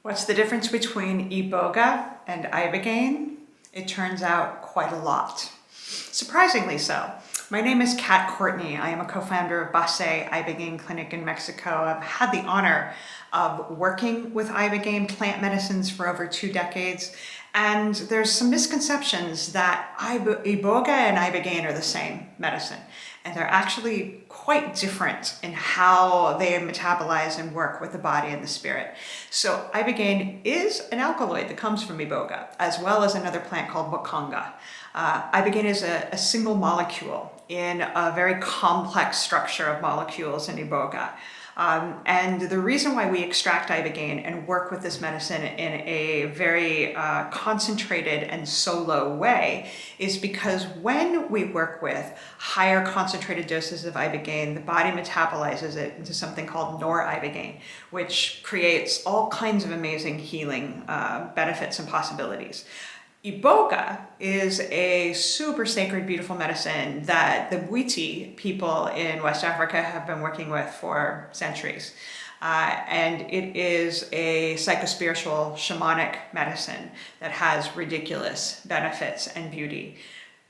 What's the difference between Iboga and Ibogaine? It turns out quite a lot. Surprisingly so. My name is Kat Courtney. I am a co-founder of Bassé Ibogaine Clinic in Mexico. I've had the honor of working with Ibogaine plant medicines for over 2 decades. And there's some misconceptions that Iboga and Ibogaine are the same medicine. And they're actually quite different in how they metabolize and work with the body and the spirit. So Ibogaine is an alkaloid that comes from Iboga, as well as another plant called Iboga. Ibogaine is a single molecule in a very complex structure of molecules in Iboga. And the reason why we extract Ibogaine and work with this medicine in a very concentrated and solo way is because when we work with higher concentrated doses of Ibogaine, the body metabolizes it into something called noribogaine, which creates all kinds of amazing healing benefits and possibilities. Iboga is a super sacred, beautiful medicine that the Bwiti people in West Africa have been working with for centuries. And it is a psychospiritual shamanic medicine that has ridiculous benefits and beauty.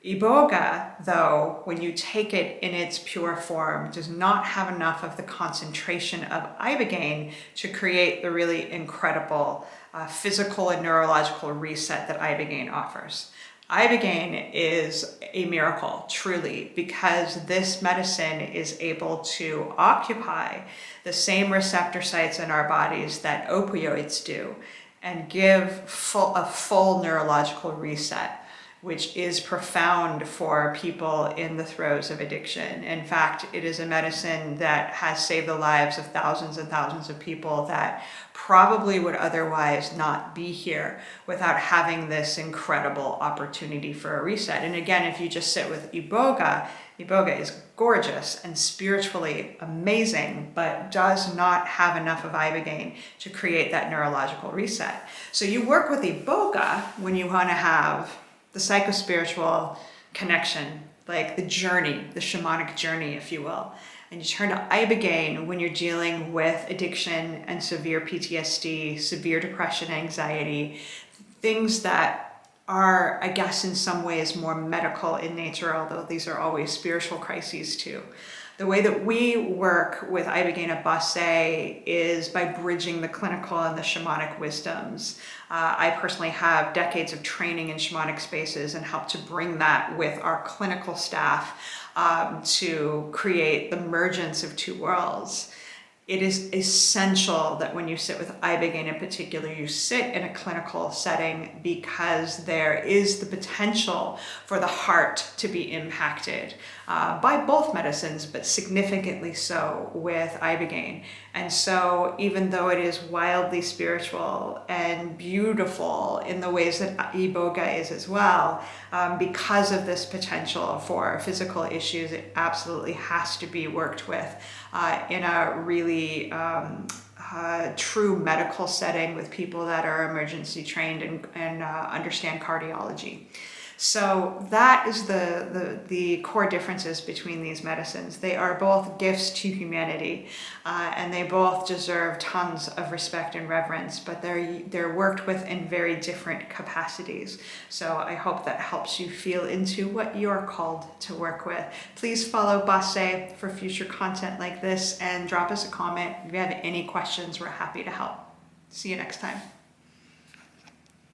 Iboga, though, when you take it in its pure form, does not have enough of the concentration of Ibogaine to create the really incredible physical and neurological reset that Ibogaine offers. Ibogaine is a miracle, truly, because this medicine is able to occupy the same receptor sites in our bodies that opioids do and give a full neurological reset, which is profound for people in the throes of addiction. In fact, it is a medicine that has saved the lives of thousands and thousands of people that probably would otherwise not be here without having this incredible opportunity for a reset. And again, if you just sit with Iboga, Iboga is gorgeous and spiritually amazing, but does not have enough of Ibogaine to create that neurological reset. So you work with Iboga when you want to have the psychospiritual connection, like the journey, the shamanic journey, if you will. And you turn to Ibogaine when you're dealing with addiction and severe PTSD, severe depression, anxiety, things that are, I guess, in some ways more medical in nature, although these are always spiritual crises too. The way that we work with Ibogaine at Bassé is by bridging the clinical and the shamanic wisdoms. I personally have decades of training in shamanic spaces and help to bring that with our clinical staff to create the mergence of two worlds. It is essential that when you sit with Ibogaine in particular, you sit in a clinical setting because there is the potential for the heart to be impacted by both medicines, but significantly so with Ibogaine. And so even though it is wildly spiritual and beautiful in the ways that Iboga is as well, because of this potential for physical issues, it absolutely has to be worked with in a really true medical setting with people that are emergency trained and understand cardiology. So that is the core differences between these medicines. They are both gifts to humanity, and they both deserve tons of respect and reverence, but they're worked with in very different capacities. So I hope that helps you feel into what you're called to work with. Please follow Bassé for future content like this and drop us a comment. If you have any questions, we're happy to help. See you next time.